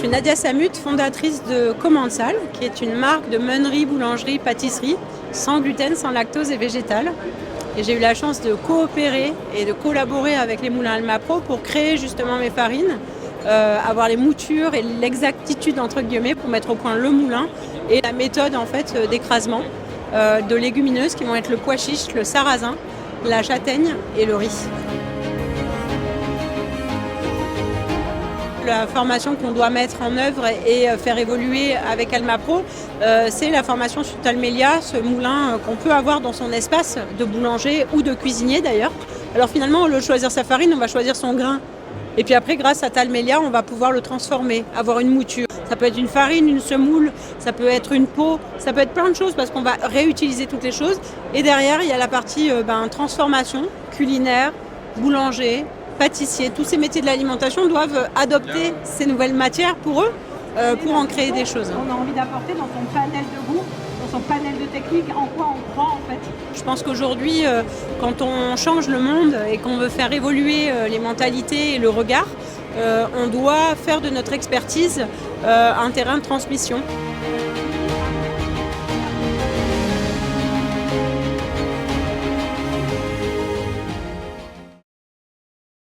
suis Nadia Samut, fondatrice de Commensal, qui est une marque de meunerie, boulangerie, pâtisserie, sans gluten, sans lactose et végétal. Et j'ai eu la chance de coopérer et de collaborer avec les moulins Almapro pour créer justement mes farines, avoir les moutures et l'exactitude entre guillemets pour mettre au point le moulin et la méthode en fait d'écrasement de légumineuses qui vont être le pois chiche, le sarrasin, la châtaigne et le riz. La formation qu'on doit mettre en œuvre et faire évoluer avec Almapro, c'est la formation sur Talmelia, ce moulin qu'on peut avoir dans son espace de boulanger ou de cuisinier d'ailleurs. Alors finalement, au lieu de choisir sa farine, on va choisir son grain. Et puis après, grâce à Talmelia, on va pouvoir le transformer, avoir une mouture. Ça peut être une farine, une semoule, ça peut être une peau, ça peut être plein de choses parce qu'on va réutiliser toutes les choses. Et derrière, il y a la partie transformation, culinaire, boulanger, pâtissier. Tous ces métiers de l'alimentation doivent adopter ces nouvelles matières pour eux, pour en créer des choses. On a envie d'apporter dans son panel de goût, dans son panel de technique, en quoi on croit en fait. Je pense qu'aujourd'hui, quand on change le monde et qu'on veut faire évoluer les mentalités et le regard, on doit faire de notre expertise un terrain de transmission.